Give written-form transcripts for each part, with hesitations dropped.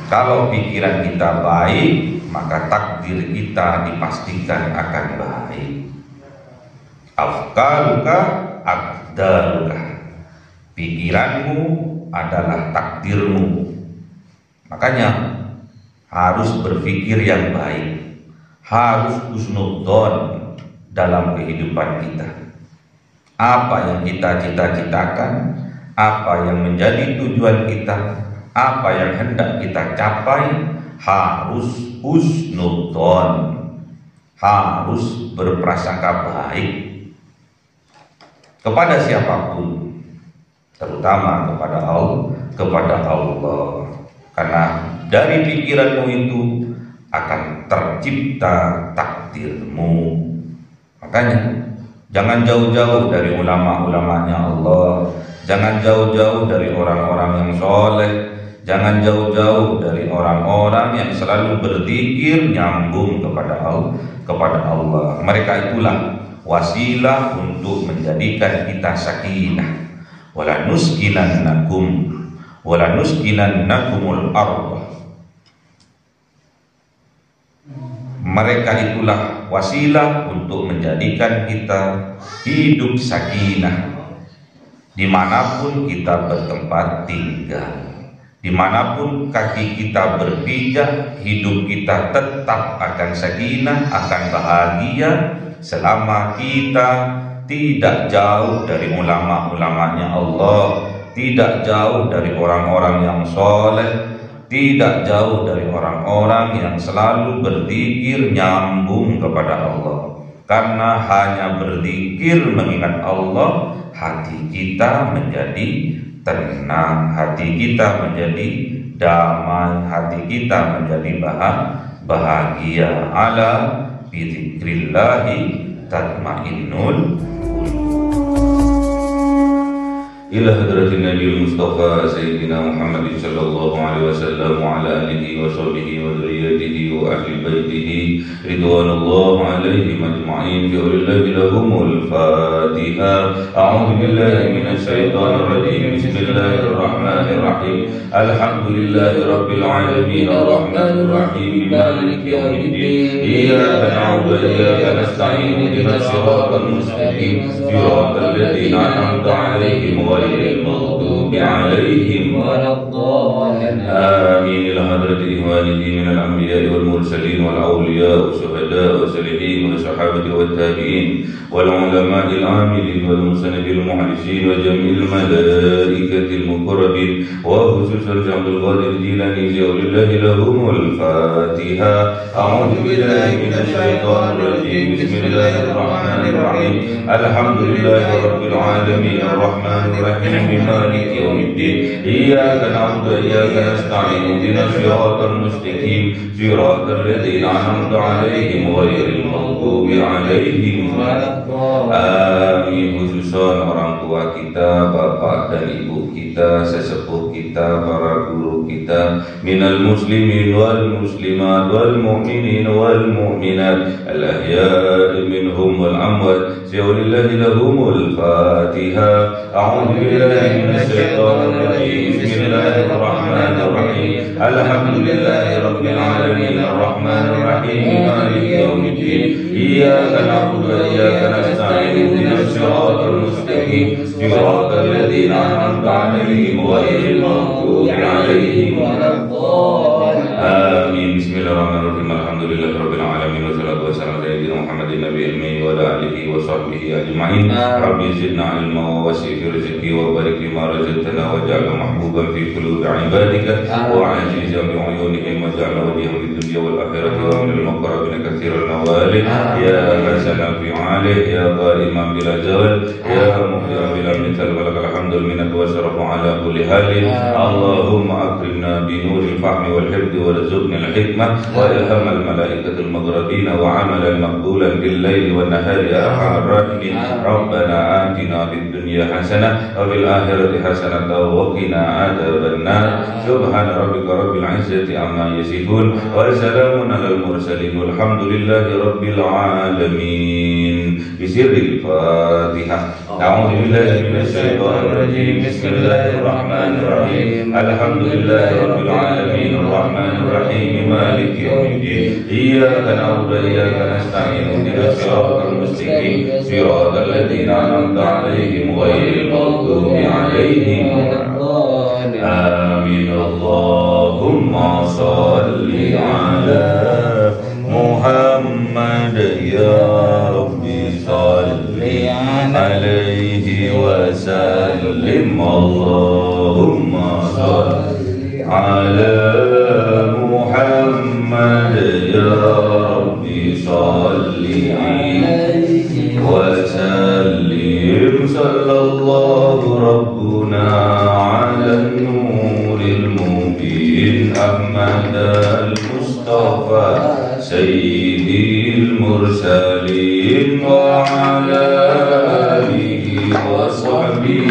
Kalau pikiran kita baik, maka takdir kita dipastikan akan baik. Afkaruka aqdaruka. Pikiranmu adalah takdirmu. Makanya harus berpikir yang baik, harus husnudzon dalam kehidupan kita. Apa yang kita cita-citakan, apa yang menjadi tujuan kita, apa yang hendak kita capai, harus husnudzon, harus berprasangka baik kepada siapapun, terutama kepada Allah. Karena dari pikiranmu itu akan tercipta takdirmu. Makanya jangan jauh-jauh dari ulama-ulamanya Allah, jangan jauh-jauh dari orang-orang yang soleh, jangan jauh-jauh dari orang-orang yang selalu berzikir nyambung kepada Allah. Mereka itulah wasilah untuk menjadikan kita sakinah. Wala nuskinannakumul ardh. Mereka itulah wasilah untuk menjadikan kita hidup sakinah dimanapun kita bertempat tinggal, dimanapun kaki kita berpijak, hidup kita tetap akan sakinah, akan bahagia selama kita tidak jauh dari ulama-ulamanya Allah, tidak jauh dari orang-orang yang soleh, tidak jauh dari orang-orang yang selalu berzikir nyambung kepada Allah. Karena hanya berzikir mengingat Allah, hati kita menjadi tenang, hati kita menjadi damai, hati kita menjadi bahagia. Ala bi dzikrillahi tatmainnul ila hadratin Nabi Mustafa Sayyidina Muhammad sallallahu alaihi wasallam wa ala alihi wa sahbihi wa dzurriyyatihi wa ahli baitihi ridwanullah alaihim ajma'in. Bi'ulillahi lahumul Fatiha. A'udzu billahi minasy syaithanir rajim. Bismillahirrahmanirrahim. Alhamdulillahi rabbil alamin arrahmanir rahim maliki yaumiddin. Iyyaka na'budu wa iyyaka nasta'in. Ihdinas siratal mustaqim. Siratal ladzina an'amta 'alaihim المغضوب عليهم ولا الضالين. آمين. إلى حضرة إخوانه من الأنبياء والمرسلين والأولياء والشهداء والصالحين والصحابة والتابعين والعلماء العاملين والمسند المحدثين وجميع الملائكة المقربين وخصوصا عبد القادر الجيلاني ولله لهم الفاتحة. أعوذ بالله من الشيطان الرجيم. بسم الله الرحمن الرحيم. الحمد لله رب العالمين الرحمن الرحيم مالك يوم الدين. إياك نعبد وإياك نستعين. اهدنا الصراط المستقيم صراط الذين أنعمت عليهم غير المغضوب عليهم ولا الضالين. Amin. Khususan orang tua kita, bapak dan ibu kita, sesepuh kita, para guru kita, minal muslimin wal muslimat wal mu'minin wal mu'minat al-ahya'i minhum wal amwat. Walillahi lahumul Fatiha. A'udzu billahi minasy syaithanir rajim. Bismillahirrahmanirrahim. Alhamdulillahi rabbil alamin arrahmanir rahim maliki yaumiddin. Iyyaka na'budu wa iyyaka nasta'in. Ihdinas siratal mustaqim. Siratal ladzina an'amta 'alaihim ghairil maghdubi 'alaihim waladdallin. Amin. Bismillahirrahmanirrahim. Alhamdulillahi rabbil alamin wassalatu wassalamu ala sayyidina Muhammadin nabiyil ummi wa ala alihi wa sahbihi ajma'in. Rabbi zidna ilma wa wasi' fi rizqi wa barik lima razaqtana waj'alhu mahbuban fi qulubi 'ibadika wa 'azizan bi 'uyunihim waj'alhu waliyan fid dunya wal akhirati wa minal muqarrabin katsiran nawali. Ya hasanan fi 'alih ya qaiman bila zawal ya muhyiran bila mithal walakal hamdul minnat wa syarafu ala kulli halin. Allahumma akrimna bi nuril fahmi wal hifdzi warzuqna al hikmah wa ilhamal malaikatul muqarrabin wa 'amalan maqbulan bil laili wan nahari ya arhamar rahimin. Rabbana atina fid dunya hasanah wa fil akhirati hasanah wa qina adzabannar. Subhana rabbika rabbil izzati amma yasifun wa salamun alal mursalin walhamdulillahi rabbil alamin. Bisirril Fatihah. A'udzu billahi minasy syaithanir rajim. Bismillahirrahmanirrahim. Alhamdulillahi rabbil alamin. الرحمن الرحيم مالك يوم الدين إياك نعبد وإياك نستعين اهدنا الصراط المستقيم صراط الذين أنعمت عليهم غير المغضوب عليهم ولا الضالين آمين اللهم صل على محمد يا ربي صل عليه وسلم اللهم صل على محمد يا ربي صل عليه وسلم صلى الله ربنا على النور المبين أحمد المصطفى سيد المرسلين وعلى آله وصحبه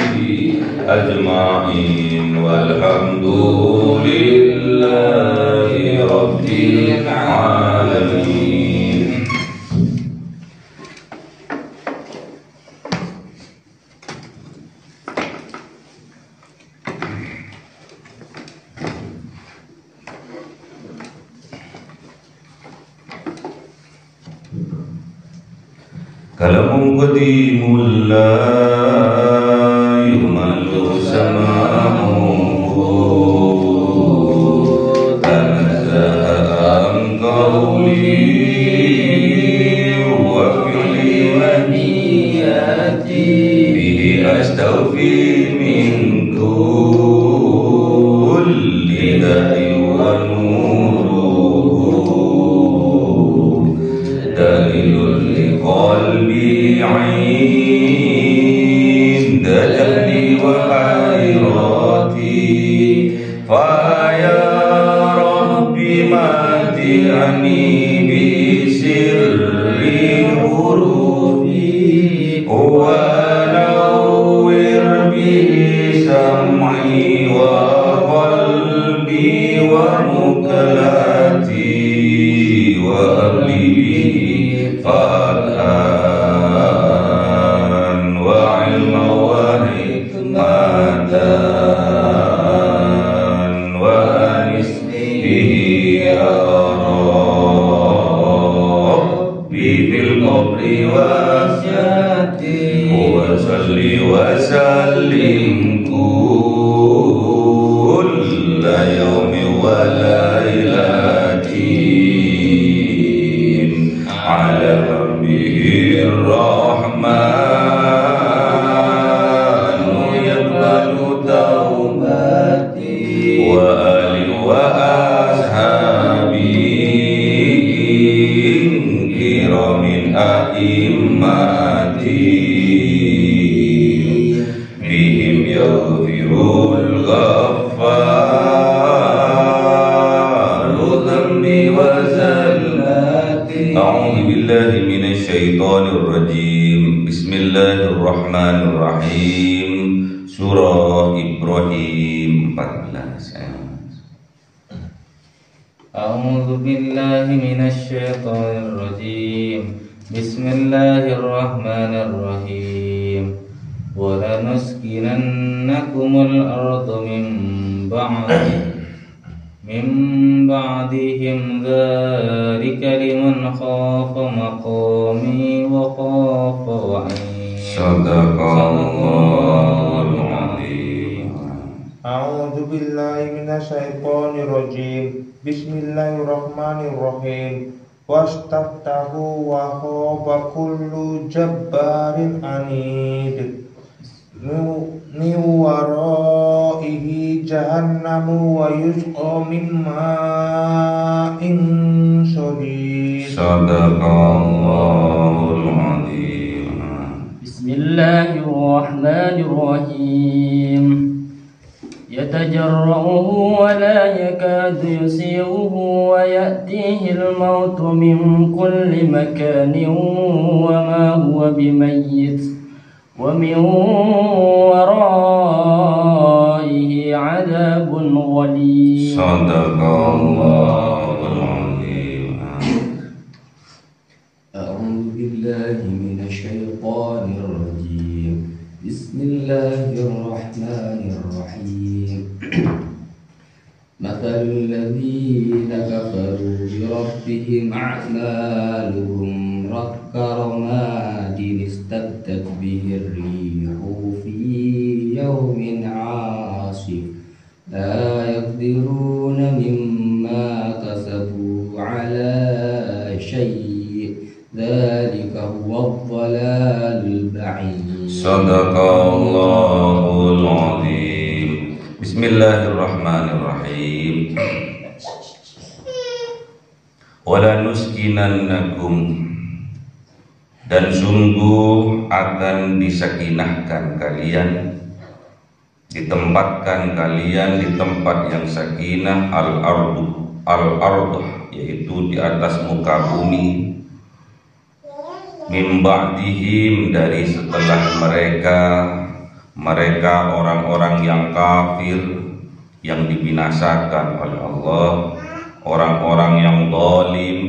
أجمعين والحمد لله رب العالمين. Kalamu qadimul la yumalu samahu tanazzaha qawli wa fi'li wa niyati bihi astawfi min kulli da'i wa nuruhu dalilul qalbi عند جهلي وحيراتي فيا ربي متعني بسر حروفي ونور به سمعي وقلبي ومكلاتي وأبلي به فأرآن وعلما وحكمة وأنس به يا ربي في القبر وسيأتي وصلي وسلم كل يوم وليلة على ربه الرحمن يقبل توبتي وآل وأصحابي كرام أئمتي بهم يغفر الغفار ذنبي وزلاتي أعوذ بالله من الشيطان الرجيم بسم الله الرحمن الرحيم Surah Ibrahim 14. أعوذ بالله من الشيطان الرجيم بسم الله الرحمن الرحيم ولنسكننكم الأرض من بعدهم ذلك لمن خاف مقامي وخاف وعيد صدق الله العظيم. أعوذ بالله من الشيطان الرجيم بسم الله الرحمن الرحيم واستفتحوا وخاب كل جبار عنيد من ورائه جهنم ويسقى من ماء صديد صدق الله العظيم. بسم الله الرحمن الرحيم يتجرعه ولا يكاد يسيغه ويأتيه الموت من كل مكان وما هو بميت ومن ورائه عذاب غليظ صدق الله العظيم. أعوذ بالله من الشيطان الرجيم بسم الله الرحمن الرحيم مثل الذين كفروا بربهم أعمالهم كرماد اشتدت به الريح في يوم عاصف لا يقدرون مما كسبوا على شيء ذلك هو الضلال البعيد. صدق الله العظيم. Bismillahirrahmanirrahim. Wala nuskinannakum, dan sungguh akan disakinahkan kalian, ditempatkan kalian di tempat yang sakinah, al-ardu, yaitu di atas muka bumi, min ba'dihim, dari setelah mereka orang-orang yang kafir yang dibinasakan oleh Allah, orang-orang yang zalim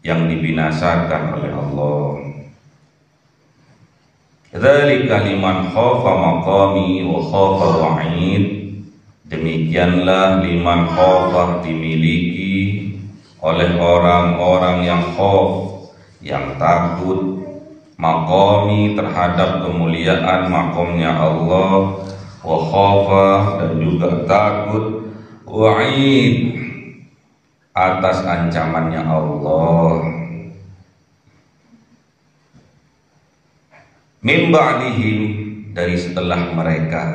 yang dibinasakan oleh Allah. Dzalika liman khafa maqami wa khafa wa'id. Demikianlah liman khafa, dimiliki oleh orang-orang yang khauf, yang takut, maqami, terhadap kemuliaan makomnya Allah, wa khafa, dan juga takut, wa'id, atas ancamannya Allah. Min ba'dihim, dari setelah mereka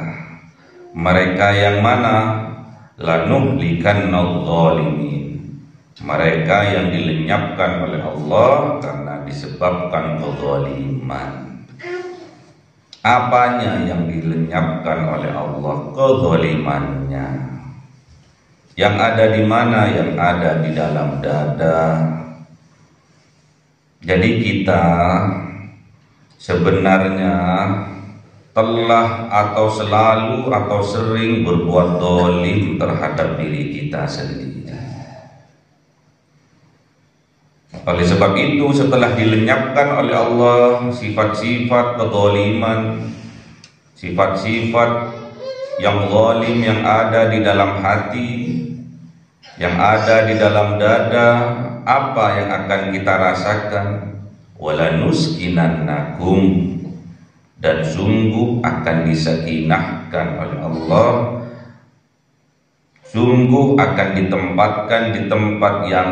yang mana? Lanuhlikanna adh-dhalimin, mereka yang dilenyapkan oleh Allah karena disebabkan kezaliman. Apanya yang dilenyapkan oleh Allah? Kezalimannya. Yang ada di mana? Yang ada di dalam dada. Jadi kita sebenarnya telah atau selalu atau sering berbuat zalim terhadap diri kita sendiri. Oleh sebab itu, setelah dilenyapkan oleh Allah sifat-sifat kezaliman, sifat-sifat yang zalim yang ada di dalam hati, yang ada di dalam dada, apa yang akan kita rasakan? Wala nuskinannakum, dan sungguh akan disakinahkan oleh Allah, sungguh akan ditempatkan di tempat yang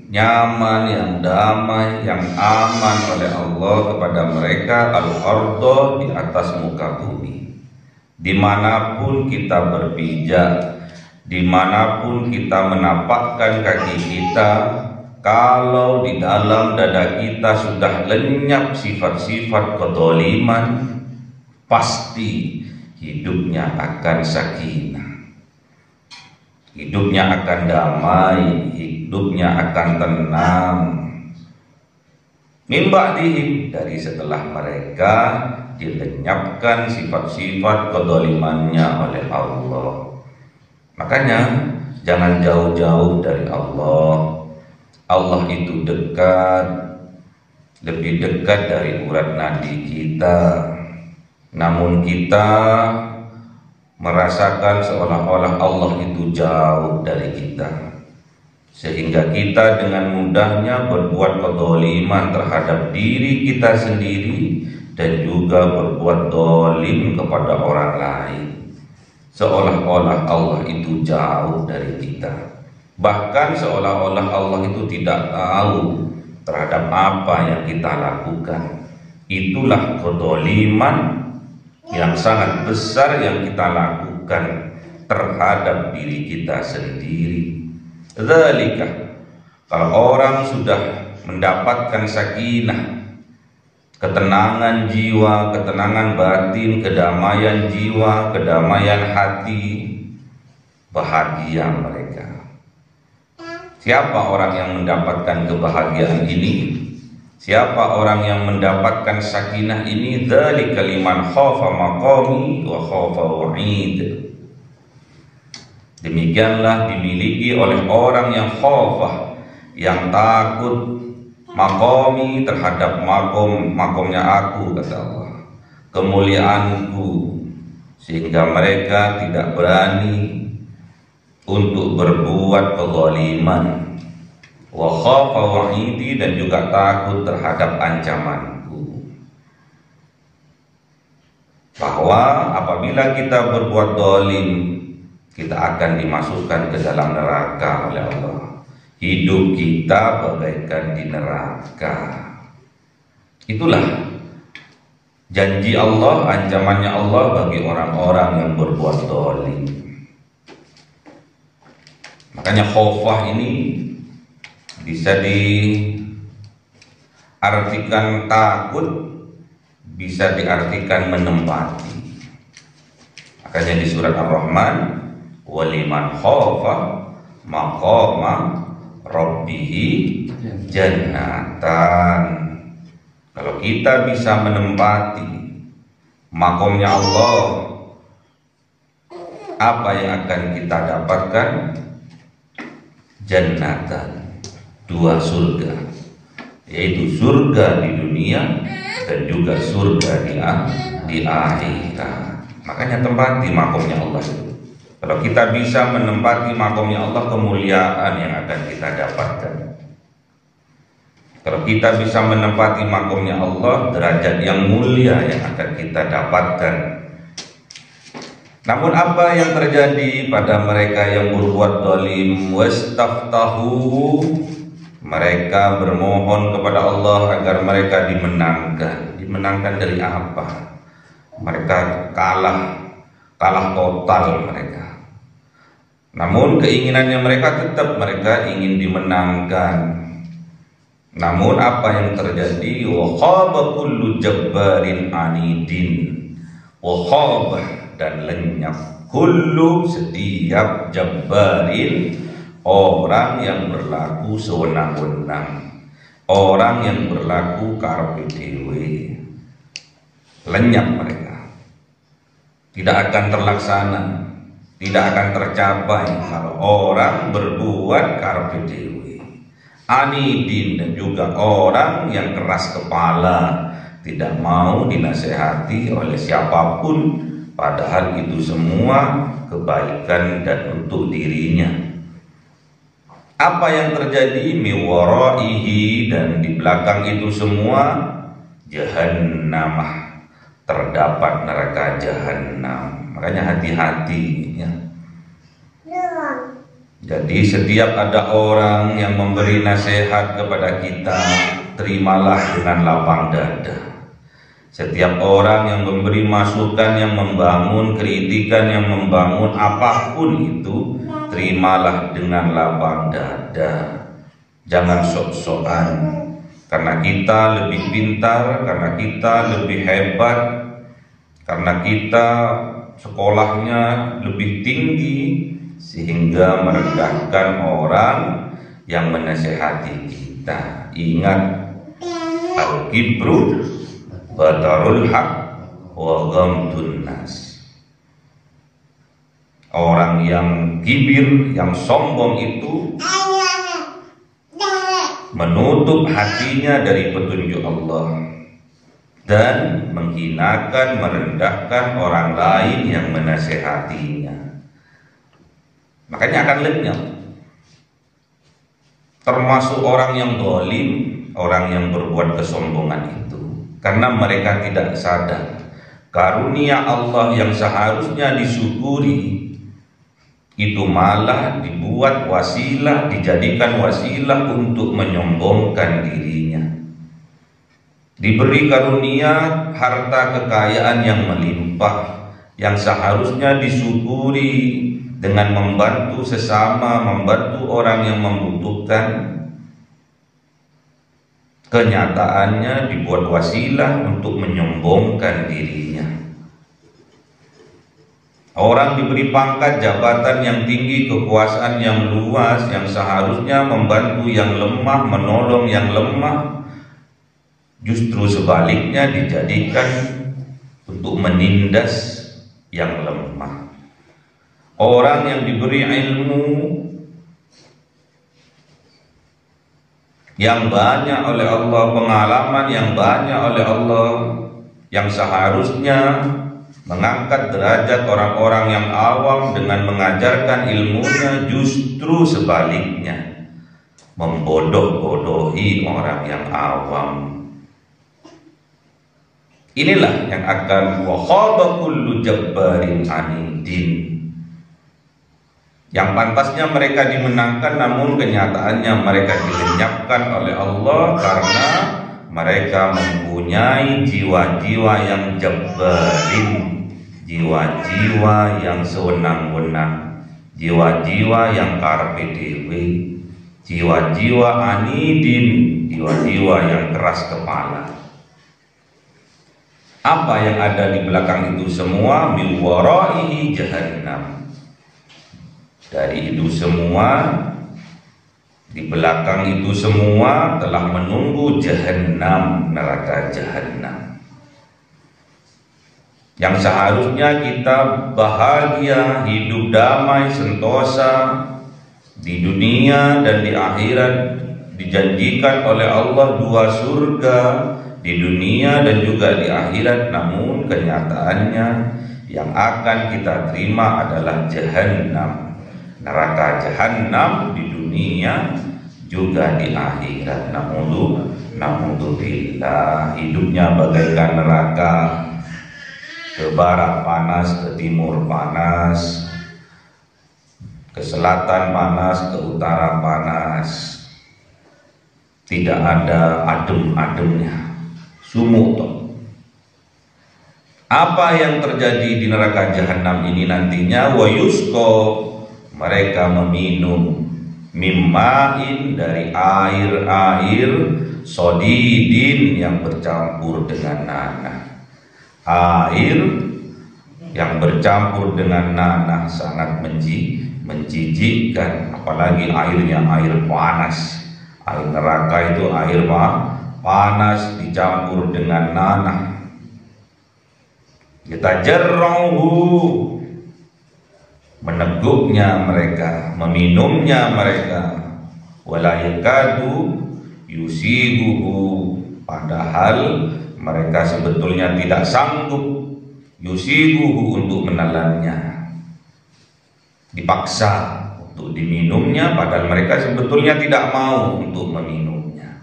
nyaman, yang damai, yang aman oleh Allah kepada mereka, al-ardo, di atas muka bumi. Dimanapun kita berpijak, dimanapun kita menapakkan kaki kita, kalau di dalam dada kita sudah lenyap sifat-sifat kezaliman, pasti hidupnya akan sakinah, hidupnya akan damai, hidupnya akan tenang. Min ba'dihim, dari setelah mereka dilenyapkan sifat-sifat kezalimannya oleh Allah. Makanya jangan jauh-jauh dari Allah. Allah itu dekat, lebih dekat dari urat nadi kita. Namun kita merasakan seolah-olah Allah itu jauh dari kita, sehingga kita dengan mudahnya berbuat kezaliman terhadap diri kita sendiri dan juga berbuat zalim kepada orang lain, seolah-olah Allah itu jauh dari kita. Bahkan seolah-olah Allah itu tidak tahu terhadap apa yang kita lakukan. Itulah kezaliman yang sangat besar yang kita lakukan terhadap diri kita sendiri. Dzalika, kalau orang sudah mendapatkan sakinah, ketenangan jiwa, ketenangan batin, kedamaian jiwa, kedamaian hati, bahagia mereka. Siapa orang yang mendapatkan kebahagiaan ini? Siapa orang yang mendapatkan sakinah ini? Dzalika liman khafa maqami wa khafa wa'id. Demikianlah dimiliki oleh orang yang khafah, yang takut, maqami, terhadap makomnya aku, kata Allah, kemuliaanku, sehingga mereka tidak berani untuk berbuat kezaliman, wa khafa wa'idi, dan juga takut terhadap ancamanku. Bahwa apabila kita berbuat zalim, kita akan dimasukkan ke dalam neraka oleh Allah. Hidup kita bagaikan di neraka. Itulah janji Allah, ancamannya Allah bagi orang-orang yang berbuat zalim. Makanya khaufah ini bisa diartikan takut, bisa diartikan menempati. Makanya di surat Ar-Rahman, waliman khafa maqama rabbihi jannatan. Kalau kita bisa menempati makomnya Allah, apa yang akan kita dapatkan? Jannatan, 2 surga, yaitu surga di dunia dan juga surga di akhirat. Makanya tempati makomnya Allah itu. Kalau kita bisa menempati makomnya Allah, kemuliaan yang akan kita dapatkan. Kalau kita bisa menempati makomnya Allah, derajat yang mulia yang akan kita dapatkan. Namun apa yang terjadi pada mereka yang berbuat zalim? Wastaftahu, mereka bermohon kepada Allah agar mereka dimenangkan. Dimenangkan dari apa? Mereka kalah total mereka. Namun keinginannya mereka tetap mereka ingin dimenangkan. Namun apa yang terjadi? Wa khaba kullu jabbarin anidin. Wa khaba, dan lenyap, kullu, setiap, jabbarin, orang yang berlaku sewenang-wenang, orang yang berlaku karepe dhewe. Lenyap mereka, tidak akan terlaksana, tidak akan tercapai kalau orang berbuat karepe dhewe. Anidin, dan juga orang yang keras kepala, tidak mau dinasehati oleh siapapun, padahal itu semua kebaikan dan untuk dirinya. Apa yang terjadi? Miwaraihi, dan di belakang itu semua jahannamah, terdapat neraka jahanam. Makanya hati-hati ya. Jadi setiap ada orang yang memberi nasihat kepada kita, terimalah dengan lapang dada. Setiap orang yang memberi masukan, yang membangun, kritikan yang membangun, apapun itu, terimalah dengan lapang dada. Jangan sok-sokan karena kita lebih pintar, karena kita lebih hebat, karena kita sekolahnya lebih tinggi, sehingga merendahkan orang yang menasehati kita. Ingat, al-kibru batarul haq wa ghamdun nas. Orang yang kibir, yang sombong itu menutup hatinya dari petunjuk Allah dan menghinakan, merendahkan orang lain yang menasehatinya. Makanya akan lenyap. Termasuk orang yang zalim, orang yang berbuat kesombongan itu, karena mereka tidak sadar karunia Allah yang seharusnya disyukuri itu malah dibuat wasilah, dijadikan wasilah untuk menyombongkan dirinya. Diberi karunia harta kekayaan yang melimpah, yang seharusnya disyukuri dengan membantu sesama, membantu orang yang membutuhkan. Kenyataannya dibuat wasilah untuk menyombongkan dirinya. Orang diberi pangkat, jabatan yang tinggi, kekuasaan yang luas, yang seharusnya membantu yang lemah, menolong yang lemah, justru sebaliknya dijadikan untuk menindas yang lemah. Orang yang diberi ilmu yang banyak oleh Allah, pengalaman yang banyak oleh Allah, yang seharusnya mengangkat derajat orang-orang yang awam dengan mengajarkan ilmunya, justru sebaliknya membodoh-bodohi orang yang awam. Inilah yang akan wa khaba kullu jabbarin anidin. Yang pantasnya mereka dimenangkan, namun kenyataannya mereka dilenyapkan oleh Allah karena mereka mempunyai jiwa-jiwa yang jabbarin, jiwa-jiwa yang sewenang-wenang, jiwa-jiwa yang karpe dewe, jiwa-jiwa anidin, jiwa-jiwa yang keras kepala. Apa yang ada di belakang itu semua? Min waraihi jahannam. Dari itu semua, di belakang itu semua telah menunggu jahannam, neraka jahannam. Yang seharusnya kita bahagia, hidup damai, sentosa di dunia dan di akhirat, dijanjikan oleh Allah 2 surga di dunia dan juga di akhirat, namun kenyataannya yang akan kita terima adalah jahannam, neraka jahannam di dunia juga di akhirat. Naudzubillah, hidupnya bagaikan neraka, ke barat panas, ke timur panas, ke selatan panas, ke utara panas, tidak ada adem-ademnya, sumuk. Apa yang terjadi di neraka jahanam ini nantinya? Wa yusqa, mereka meminum mimmain, dari air sodidin yang bercampur dengan nanah. Air yang bercampur dengan nanah sangat menjijikkan, apalagi airnya air panas. Air neraka itu air panas dicampur dengan nanah. Kita jarrahu, meneguknya mereka, meminumnya mereka. Wala yakadu yusighuhu, padahal mereka sebetulnya tidak sanggup yusighuhu, untuk menelannya. Dipaksa untuk diminumnya, padahal mereka sebetulnya tidak mau untuk meminumnya.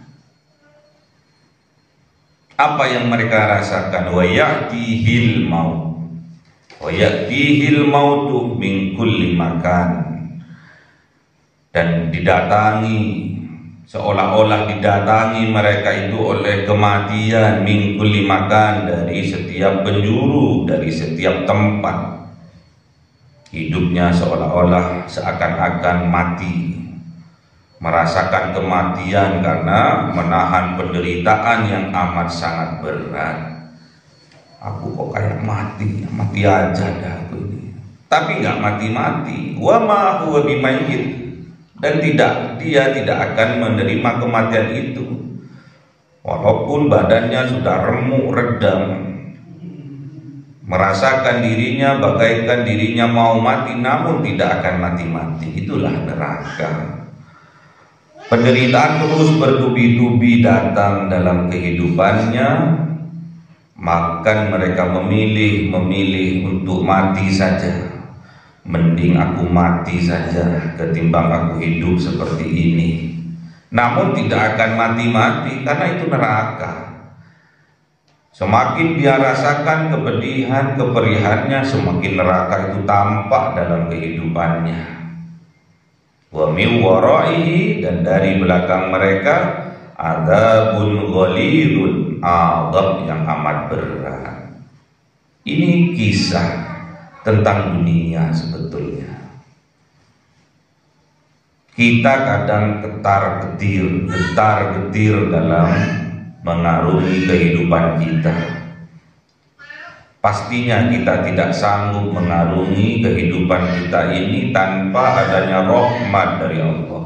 Apa yang mereka rasakan? Wa ya'tihil maut, wa ya'tihil mautu min kulli makan, dan didatangi, seolah-olah didatangi mereka itu oleh kematian, min kulli makan, dari setiap penjuru, dari setiap tempat. Hidupnya seolah-olah seakan-akan mati, merasakan kematian karena menahan penderitaan yang amat sangat berat. Aku kok kayak mati aja dah aku ini. Tapi nggak mati-mati. Wa ma huwa bimayyit, dan dia tidak akan menerima kematian itu. Walaupun badannya sudah remuk redam, merasakan dirinya bagaikan dirinya mau mati, namun tidak akan mati-mati. Itulah neraka. Penderitaan terus bertubi-tubi datang dalam kehidupannya. Maka mereka memilih untuk mati saja. Mending aku mati saja ketimbang aku hidup seperti ini. Namun tidak akan mati-mati karena itu neraka. Semakin dia rasakan kepedihan, keperihannya, semakin neraka itu tampak dalam kehidupannya. Wa min waraihi, dan dari belakang mereka adzabun ghalidun, azab yang amat berat. Ini kisah tentang dunia sebetulnya. Kita kadang getar-getir dalam mengarungi kehidupan kita. Pastinya kita tidak sanggup mengarungi kehidupan kita ini tanpa adanya rahmat dari Allah.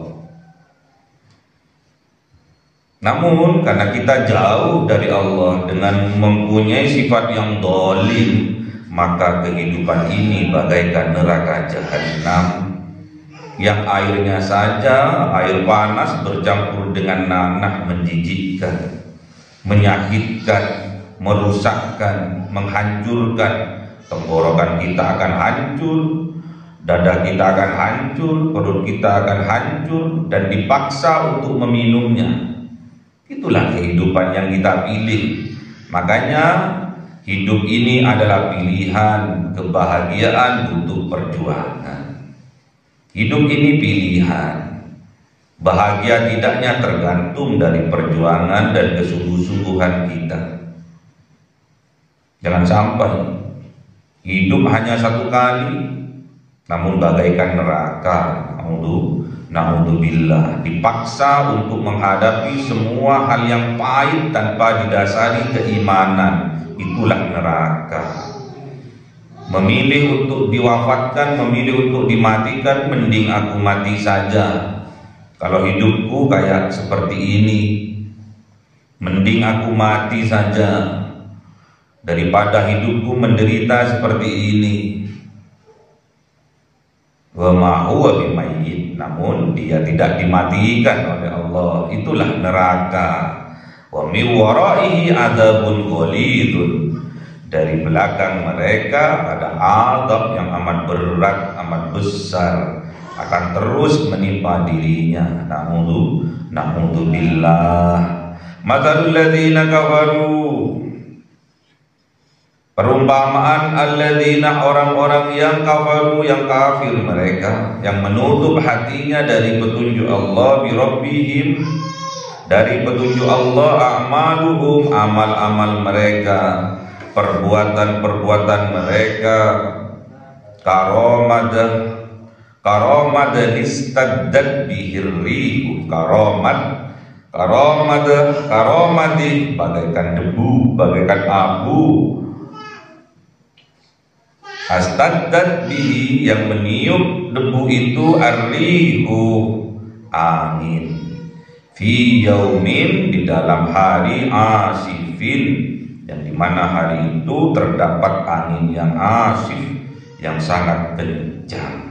Namun karena kita jauh dari Allah dengan mempunyai sifat yang dolim, maka kehidupan ini bagaikan neraka jahanam yang airnya saja air panas bercampur dengan nanah, menjijikkan, menyakitkan, merusakkan, menghancurkan, tenggorokan kita akan hancur, dada kita akan hancur, perut kita akan hancur, dan dipaksa untuk meminumnya. Itulah kehidupan yang kita pilih. Makanya hidup ini adalah pilihan, kebahagiaan butuh perjuangan. Hidup ini pilihan. Bahagia tidaknya tergantung dari perjuangan dan kesungguh-sungguhan kita. Jangan sampai hidup hanya satu kali, namun bagaikan neraka. Naudzubillah, dipaksa untuk menghadapi semua hal yang pahit tanpa didasari keimanan. Itulah neraka. Memilih untuk diwafatkan, memilih untuk dimatikan, mending aku mati saja. Kalau hidupku kayak seperti ini, mending aku mati saja daripada hidupku menderita seperti ini. Wa ma huwa bimayyit, namun dia tidak dimatikan oleh Allah. Itulah neraka. Wa min waraihi adzabun ghalidun, dari belakang mereka ada azab yang amat berat, amat besar, akan terus menimpa dirinya. Na'udzubillah. Matsalul ladzina kafaru, perumpamaan alladzina, orang-orang yang kafaru, yang kafir mereka, yang menutup hatinya dari petunjuk Allah, bi rabbihim, dari petunjuk Allah, a'maluhum, amal-amal mereka, perbuatan-perbuatan mereka, karomadan istaddat bihir rihu, karomadi, bagaikan debu, bagaikan abu, astaddat bihi, yang meniup debu itu, arrihu, angin, fi yaumin, di dalam hari, asifin, yang dimana hari itu terdapat angin yang asif, yang sangat kencang.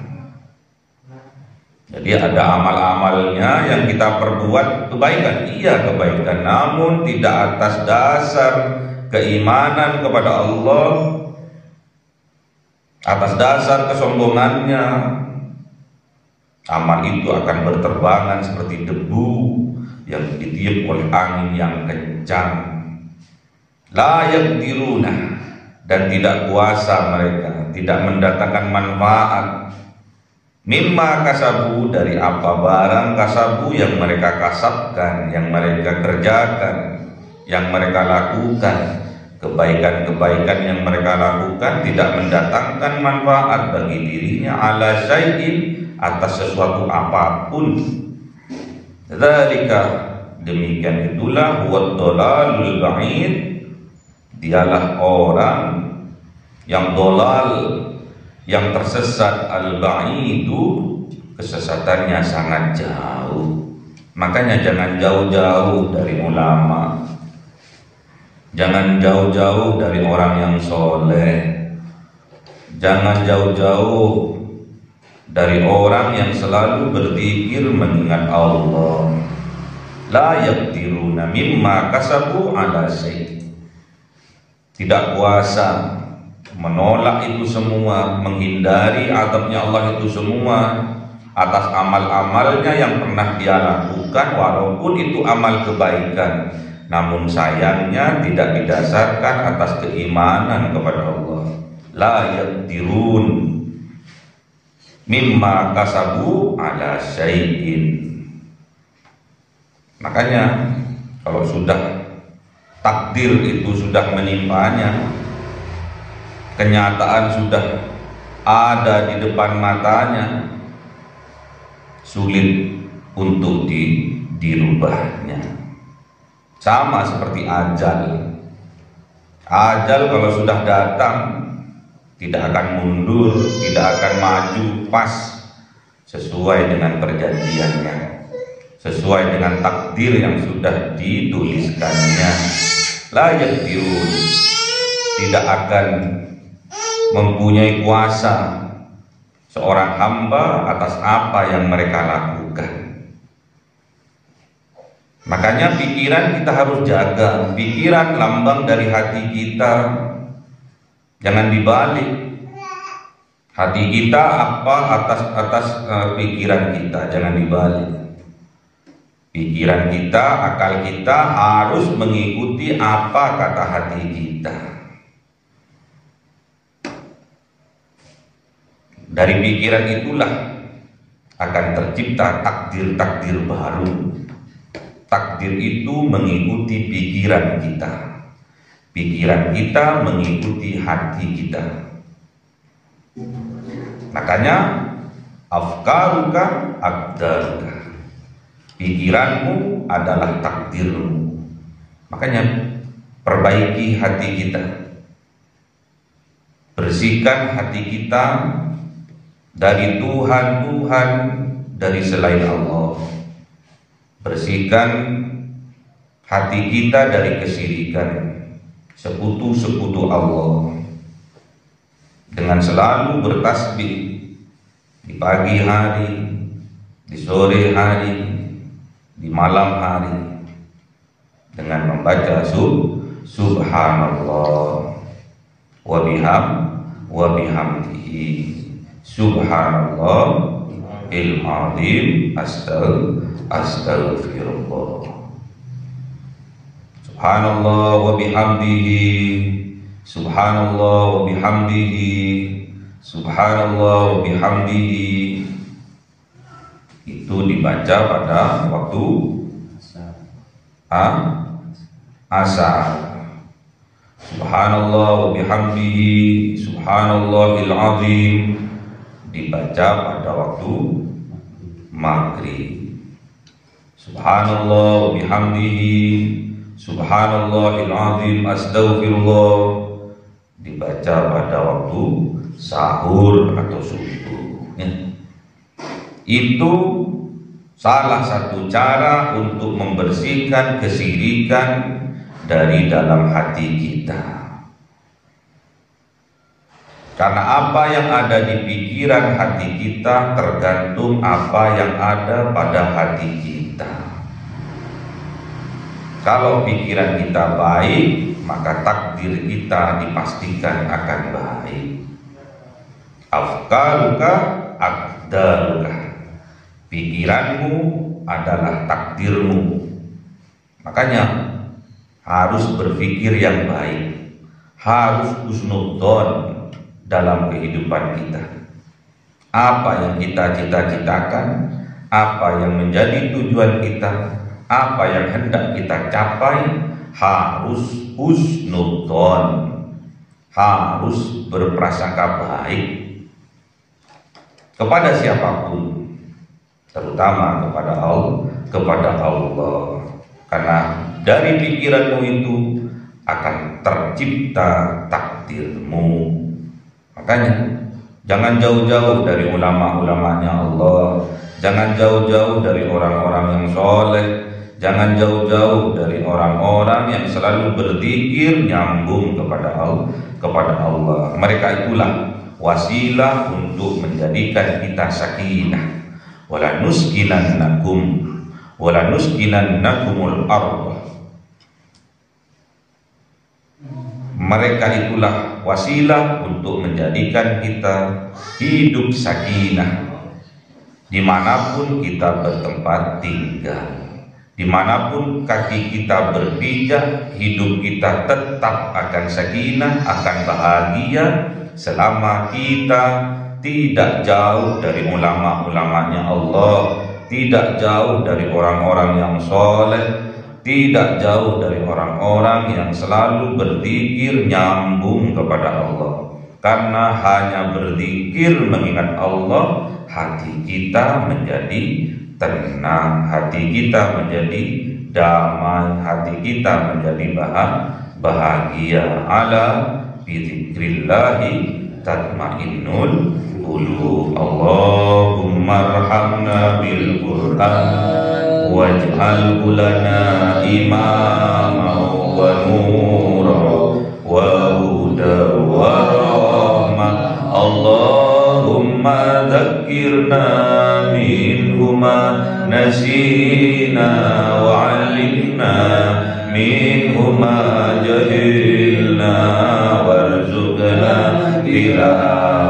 Jadi ada amal-amalnya yang kita perbuat, kebaikan, iya kebaikan, namun tidak atas dasar keimanan kepada Allah, atas dasar kesombongannya, amal itu akan berterbangan seperti debu yang ditiup oleh angin yang kencang. La yaqdiruna, dan tidak kuasa mereka, tidak mendatangkan manfaat, mimma kasabu, dari apa barang kasabu yang mereka kasabkan, yang mereka kerjakan, yang mereka lakukan. Kebaikan-kebaikan yang mereka lakukan tidak mendatangkan manfaat bagi dirinya, ala syai'in, atas sesuatu apapun. Dzalika, demikian itulah, huwad dhalalul ba'id, dialah orang yang dolal, yang tersesat, al-ba'idu, kesesatannya sangat jauh. Makanya jangan jauh-jauh dari ulama, jangan jauh-jauh dari orang yang soleh, jangan jauh-jauh dari orang yang selalu berzikir mengingat Allah. La yaqdiruna mimma kasabu ala syai', tidak kuasa menolak itu semua, menghindari azabnya Allah itu semua atas amal-amalnya yang pernah dia lakukan, walaupun itu amal kebaikan, namun sayangnya tidak didasarkan atas keimanan kepada Allah. La yaqdirun mimma kasabu ala syai'in. Makanya kalau sudah takdir itu sudah menimpanya, kenyataan sudah ada di depan matanya, sulit untuk dirubahnya. Sama seperti ajal. Ajal kalau sudah datang tidak akan mundur, tidak akan maju, pas sesuai dengan perjanjiannya, sesuai dengan takdir yang sudah dituliskannya. La yaqdirun, tidak akan mempunyai kuasa seorang hamba atas apa yang mereka lakukan. Makanya pikiran kita harus jaga. Pikiran lambang dari hati kita. Jangan dibalik. Hati kita apa atas pikiran kita, jangan dibalik. Pikiran kita, akal kita harus mengikuti apa kata hati kita. Dari pikiran itulah akan tercipta takdir-takdir baru. Takdir itu mengikuti pikiran kita. Pikiran kita mengikuti hati kita. Makanya afkaruka aqdaruka. Pikiranmu adalah takdirmu. Makanya perbaiki hati kita. Bersihkan hati kita dari Tuhan-Tuhan, dari selain Allah. Bersihkan hati kita dari kesyirikan, sekutu-sekutu Allah. Dengan selalu bertasbih di pagi hari, di sore hari, di malam hari, dengan membaca subhanallah wa bihamdihi subhanallah il-azim astaghfirullah subhanallah wa bihamdihi subhanallah wa bihamdihi subhanallah wa bihamdihi. Itu dibaca pada waktu asar. Subhanallah wa bihamdihi subhanallahil azim dibaca pada waktu maghrib. Subhanallah wa bihamdihi subhanallahil azim astaghfirullah dibaca pada waktu sahur atau subuh. Itu salah satu cara untuk membersihkan kesyirikan dari dalam hati kita. Karena apa yang ada di pikiran hati kita tergantung apa yang ada pada hati kita. Kalau pikiran kita baik, maka takdir kita dipastikan akan baik. Afkaruka aqdaruka. Pikiranmu adalah takdirmu. Makanya harus berpikir yang baik, harus husnudzon dalam kehidupan kita. Apa yang kita cita-citakan, apa yang menjadi tujuan kita, apa yang hendak kita capai, harus husnudzon, harus berprasangka baik kepada siapapun, terutama kepada Allah. Karena dari pikiranmu itu akan tercipta takdirmu. Makanya jangan jauh-jauh dari ulama-ulamanya Allah, jangan jauh-jauh dari orang-orang yang soleh, jangan jauh-jauh dari orang-orang yang selalu berzikir nyambung kepada Allah. Mereka itulah wasilah untuk menjadikan kita sakinah. Wala nuskinannakumul ardh. Mereka itulah wasilah untuk menjadikan kita hidup sakinah dimanapun kita bertempat tinggal, dimanapun kaki kita berpijak, hidup kita tetap akan sakinah, akan bahagia selama kita tidak jauh dari ulama-ulamanya Allah, tidak jauh dari orang-orang yang soleh, tidak jauh dari orang-orang yang selalu berzikir nyambung kepada Allah. Karena hanya berzikir mengingat Allah, hati kita menjadi tenang, hati kita menjadi damai, hati kita menjadi bahagia. Ala bi dzikrillahi tatmainnul qulub. Allahumma arhamna bil Qur'an waj'alhu lana imaman wa nuran wa hudan wa rahmah. Allahumma dzakkirna minhuma نسينا وعلمنا منه ما جهلنا وارزقنا تلاوته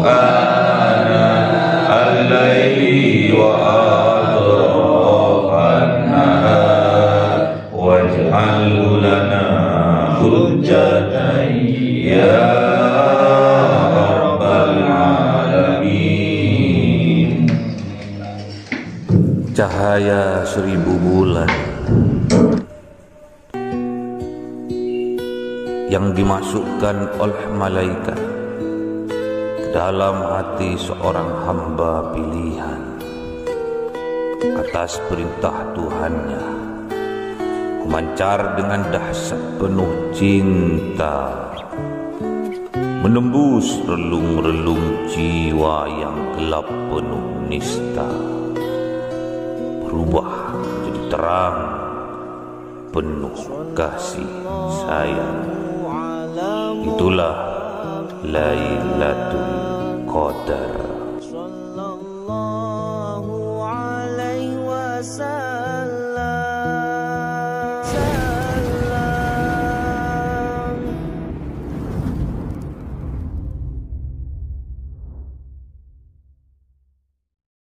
آناء الليل وأطراف النهار واجعله لنا حجة يا رب العالمين. Cahaya 1000 bulan yang dimasukkan oleh malaikat ke dalam hati seorang hamba pilihan atas perintah Tuhannya, memancar dengan dahsyat penuh cinta, menembus relung-relung jiwa yang gelap penuh nista, berubah menjadi terang penuh kasih sayang. Itulah Lailatul Qadar.